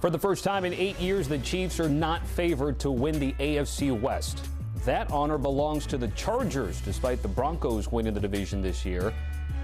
For the first time in 8 years, the Chiefs are not favored to win the AFC West. That honor belongs to the Chargers, despite the Broncos winning the division this year.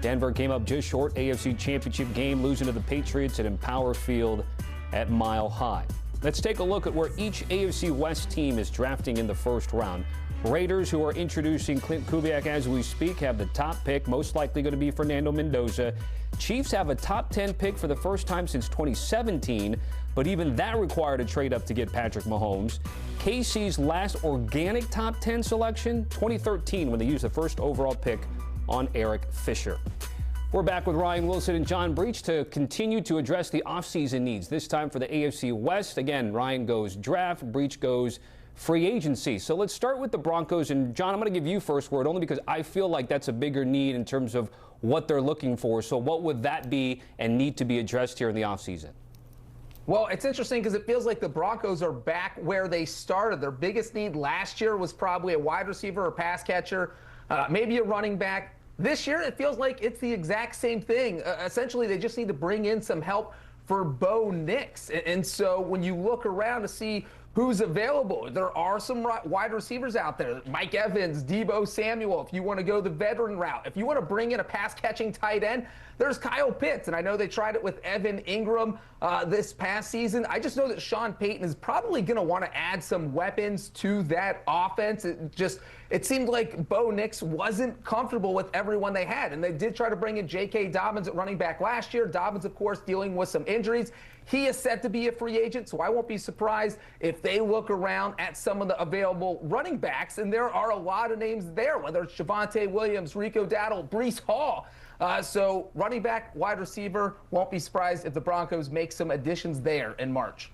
Denver came up just short AFC Championship game, losing to the Patriots at Empower Field at Mile High. Let's take a look at where each AFC West team is drafting in the first round. Raiders, who are introducing Clint Kubiak as we speak, have the top pick, most likely going to be Fernando Mendoza. Chiefs have a top 10 pick for the first time since 2017, but even that required a trade up to get Patrick Mahomes. KC's last organic top 10 selection, 2013, when they used the first overall pick on Eric Fisher. We're back with Ryan Wilson and John Breech to continue to address the offseason needs, this time for the AFC West. Again, Ryan goes draft, Breech goes free agency. So let's start with the Broncos. And John, I'm going to give you first word only because I feel like that's a bigger need in terms of what they're looking for. So what would that be and need to be addressed here in the offseason? Well, it's interesting because it feels like the Broncos are back where they started. Their biggest need last year was probably a wide receiver or pass catcher, maybe a running back. This year, it feels like it's the exact same thing. Essentially, they just need to bring in some help for Bo Nix. And so when you look around to see who's available, there are some wide receivers out there. Mike Evans, Deebo Samuel, if you want to go the veteran route. If you want to bring in a pass-catching tight end, there's Kyle Pitts. And I know they tried it with Evan Ingram this past season. I just know that Sean Payton is probably going to want to add some weapons to that offense. It seemed like Bo Nix wasn't comfortable with everyone they had. And they did try to bring in J.K. Dobbins at running back last year. Dobbins, of course, dealing with some injuries. He is set to be a free agent, so I won't be surprised if they look around at some of the available running backs, and there are a lot of names there, whether it's Javonte Williams, Rico Dowdle, Breece Hall. So running back, wide receiver, won't be surprised if the Broncos make some additions there in March.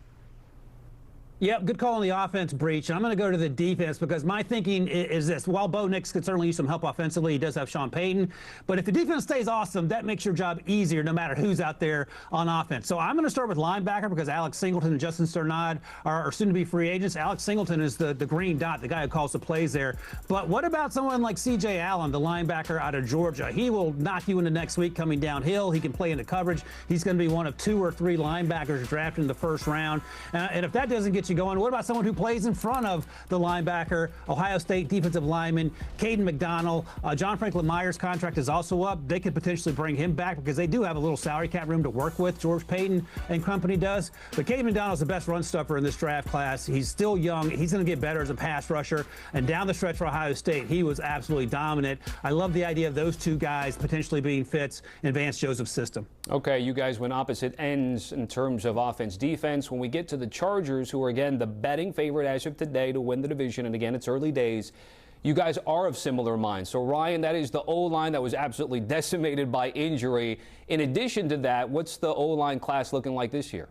Yep, good call on the offense, Breech. And I'm going to go to the defense because my thinking is this. While Bo Nix could certainly use some help offensively, he does have Sean Payton. But if the defense stays awesome, that makes your job easier no matter who's out there on offense. So I'm going to start with linebacker because Alex Singleton and Justin Sternad are soon to be free agents. Alex Singleton is the green dot, the guy who calls the plays there. But what about someone like C.J. Allen, the linebacker out of Georgia? He will knock you into next week coming downhill. He can play into coverage. He's going to be one of 2 or 3 linebackers drafted in the first round. And if that doesn't get you going, what about someone who plays in front of the linebacker, Ohio State defensive lineman, Caden McDonald? John Franklin Myers' contract is also up. They could potentially bring him back because they do have a little salary cap room to work with, George Payton and company does. But Caden McDonald's the best run stuffer in this draft class. He's still young. He's going to get better as a pass rusher. And down the stretch for Ohio State, he was absolutely dominant. I love the idea of those 2 guys potentially being fits in Vance Joseph's system. Okay, you guys went opposite ends in terms of offense-defense. When we get to the Chargers, who are, again, the betting favorite as of today to win the division, and again, it's early days, you guys are of similar minds. So, Ryan, that is the O-line that was absolutely decimated by injury. In addition to that, what's the O-line class looking like this year?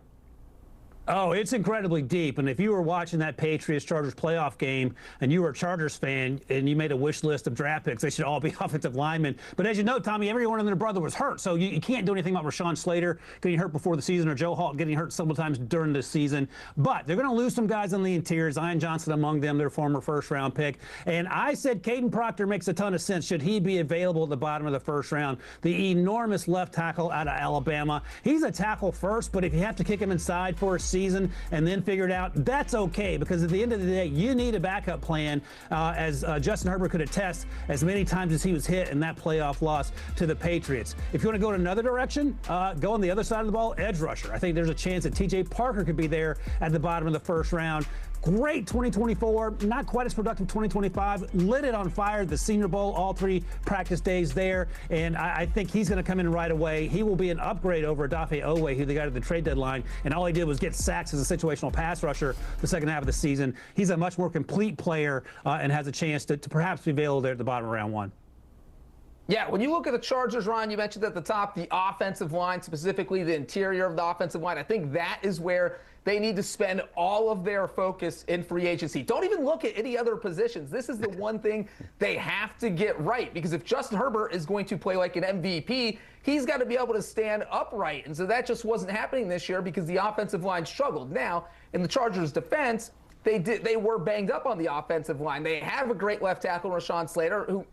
Oh, it's incredibly deep. And if you were watching that Patriots-Chargers playoff game and you were a Chargers fan and you made a wish list of draft picks, they should all be offensive linemen. But as you know, Tommy, everyone and their brother was hurt. So you can't do anything about Rashawn Slater getting hurt before the season or Joe Hart getting hurt several times during the season. But they're going to lose some guys on the interior, Zion Johnson among them, their former first-round pick. And I said Caden Proctor makes a ton of sense. Should he be available at the bottom of the first round? The enormous left tackle out of Alabama. He's a tackle first, but if you have to kick him inside for a season and then figure it out, that's okay, because at the end of the day, you need a backup plan, as Justin Herbert could attest as many times as he was hit in that playoff loss to the Patriots. If you want to go in another direction, go on the other side of the ball, edge rusher. I think there's a chance that T.J. Parker could be there at the bottom of the first round. Great 2024, not quite as productive 2025. Lit it on fire, the Senior Bowl, all 3 practice days there, and I think he's going to come in right away. He will be an upgrade over Odafe Oweh, who they got at the trade deadline, and all he did was get sacks as a situational pass rusher the second half of the season. He's a much more complete player and has a chance to perhaps be available there at the bottom of round 1. Yeah, when you look at the Chargers, Ron, you mentioned at the top the offensive line, specifically the interior of the offensive line. I think that is where they need to spend all of their focus in free agency. Don't even look at any other positions. This is the one thing they have to get right, because if Justin Herbert is going to play like an MVP, he's got to be able to stand upright. And so that just wasn't happening this year because the offensive line struggled. Now, in the Chargers' defense, they were banged up on the offensive line. They have a great left tackle, Rashawn Slater, who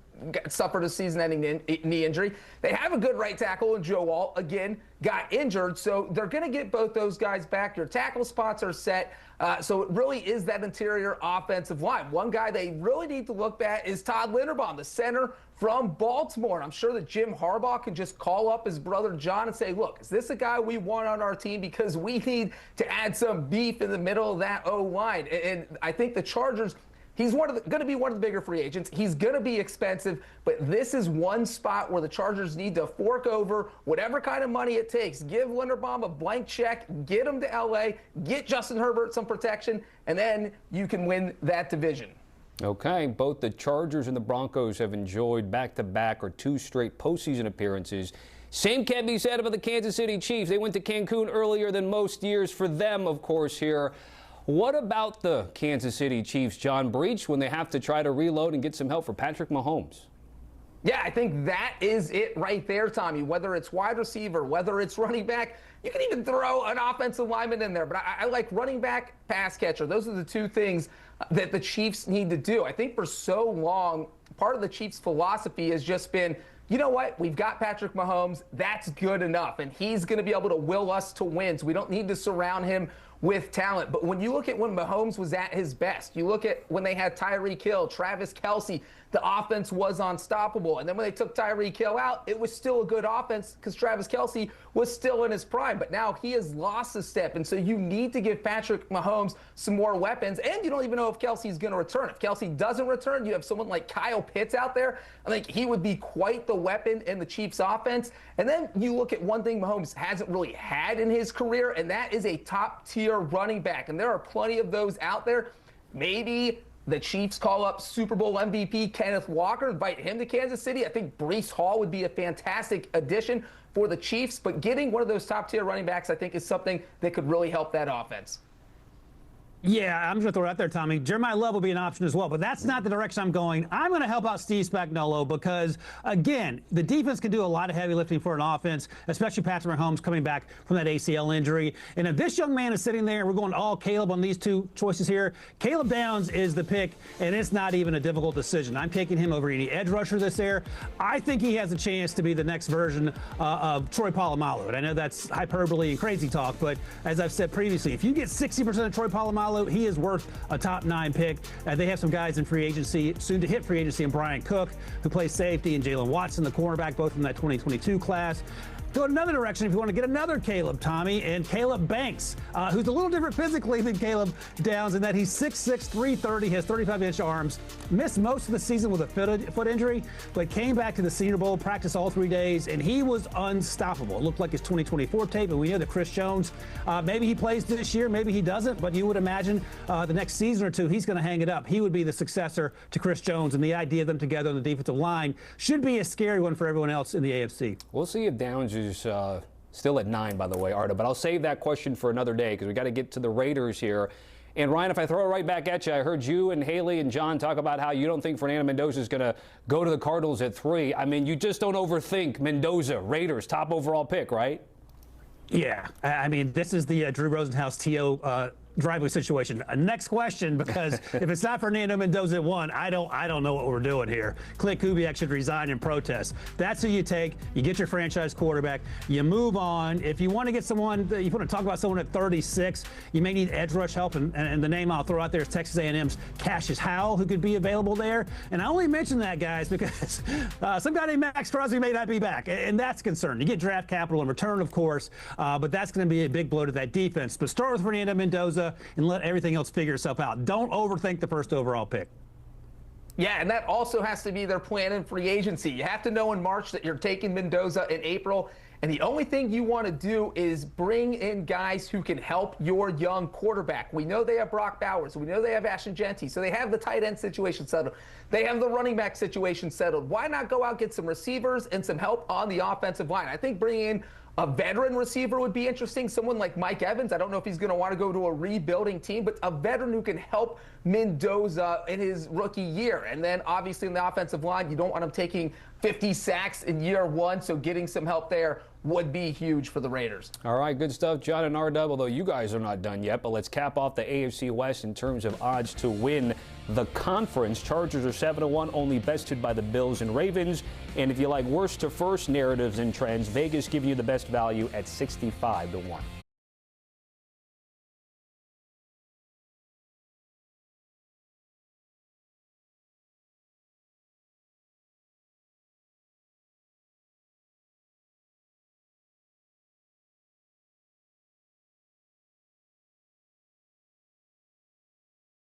suffered a season-ending knee injury. They have a good right tackle in Joe Alt, again, got injured. So they're going to get both those guys back. Your tackle spots are set. So it really is that interior offensive line. One guy they really need to look at is Todd Linderbaum, the center from Baltimore. And I'm sure that Jim Harbaugh can just call up his brother John and say, look, is this a guy we want on our team? Because we need to add some beef in the middle of that O-line. And I think the Chargers, he's going to be one of the bigger free agents. He's going to be expensive, but this is one spot where the Chargers need to fork over whatever kind of money it takes. Give Linderbaum a blank check, get him to L.A., get Justin Herbert some protection, and then you can win that division. Okay, both the Chargers and the Broncos have enjoyed back-to-back or 2 straight postseason appearances. Same can be said about the Kansas City Chiefs. They went to Cancun earlier than most years for them, of course, here. What about the Kansas City Chiefs, John Breech, when they have to try to reload and get some help for Patrick Mahomes? Yeah, I think that is it right there, Tommy. Whether it's wide receiver, whether it's running back, you can even throw an offensive lineman in there. But I like running back, pass catcher. Those are the 2 things that the Chiefs need to do. I think for so long, part of the Chiefs' philosophy has just been, you know what? We've got Patrick Mahomes. That's good enough. And he's going to be able to will us to wins. We don't need to surround him with talent. But when you look at when Mahomes was at his best, you look at when they had Tyreek Hill, Travis Kelce, the offense was unstoppable. And then when they took Tyreek Hill out, it was still a good offense because Travis Kelce was still in his prime. But now he has lost a step. And so you need to give Patrick Mahomes some more weapons. And you don't even know if Kelce's going to return. If Kelce doesn't return, you have someone like Kyle Pitts out there. I think he would be quite the weapon in the Chiefs offense. And then you look at one thing Mahomes hasn't really had in his career, and that is a top-tier running back. And there are plenty of those out there. Maybe the Chiefs call up Super Bowl MVP Kenneth Walker, invite him to Kansas City. I think Breece Hall would be a fantastic addition for the Chiefs. But getting one of those top-tier running backs, I think, is something that could really help that offense. Yeah, I'm just going to throw it out there, Tommy. Jeremiah Love will be an option as well, but that's not the direction I'm going. I'm going to help out Steve Spagnuolo because, again, the defense can do a lot of heavy lifting for an offense, especially Patrick Mahomes coming back from that ACL injury. And if this young man is sitting there, we're going all Caleb on these 2 choices here. Caleb Downs is the pick, and it's not even a difficult decision. I'm taking him over any edge rusher that's there. I think he has a chance to be the next version of Troy Polamalu. And I know that's hyperbole and crazy talk, but as I've said previously, if you get 60% of Troy Polamalu, he is worth a top 9 pick. They have some guys in free agency, soon to hit free agency, and Brian Cook, who plays safety, and Jalen Watson, the cornerback, both from that 2022 class. Go another direction if you want to get another Caleb, Tommy, and Caleb Banks, who's a little different physically than Caleb Downs in that he's 6'6", 330, has 35-inch arms, missed most of the season with a foot injury, but came back to the Senior Bowl, practiced all 3 days, and he was unstoppable. It looked like his 2024 tape, and we know that Chris Jones, maybe he plays this year, maybe he doesn't, but you would imagine the next season or 2, he's going to hang it up. He would be the successor to Chris Jones, and the idea of them together on the defensive line should be a scary one for everyone else in the AFC. We'll see if Downs is still at 9, by the way, Arda, but I'll save that question for another day because we got to get to the Raiders here. And Ryan, if I throw it right back at you, I heard you and Haley and John talk about how you don't think Fernando Mendoza is going to go to the Cardinals at 3. I mean, you just don't overthink Mendoza, Raiders, top overall pick, right? Yeah, I mean, this is the Drew Rosenhaus T.O. driveway situation. Next question, because if it's not Fernando Mendoza at 1, I don't know what we're doing here. Clint Kubiak should resign in protest. That's who you take. You get your franchise quarterback. You move on. If you want to get someone, you want to talk about someone at 36, you may need edge rush help, and the name I'll throw out there is Texas A&M's Cassius Howell, who could be available there. And I only mention that, guys, because some guy named Max Crosby may not be back, and that's concerned. You get draft capital in return, of course, but that's going to be a big blow to that defense. But start with Fernando Mendoza and let everything else figure itself out. Don't overthink the first overall pick. Yeah, and that also has to be their plan in free agency. You have to know in March that you're taking Mendoza in April, and the only thing you want to do is bring in guys who can help your young quarterback. We know they have Brock Bowers. We know they have Ashton Genty. So they have the tight end situation settled. They have the running back situation settled. Why not go out, get some receivers and some help on the offensive line? I think bringing in a veteran receiver would be interesting. Someone like Mike Evans. I don't know if he's going to want to go to a rebuilding team, but a veteran who can help Mendoza in his rookie year. And then obviously in the offensive line, you don't want him taking 50 sacks in year 1, so getting some help there would be huge for the Raiders. All right, good stuff, John and R-Dub, although you guys are not done yet, but let's cap off the AFC West in terms of odds to win the conference. Chargers are 7-1, only bested by the Bills and Ravens. And if you like worst to first narratives and trends, Vegas giving you the best value at 65-1.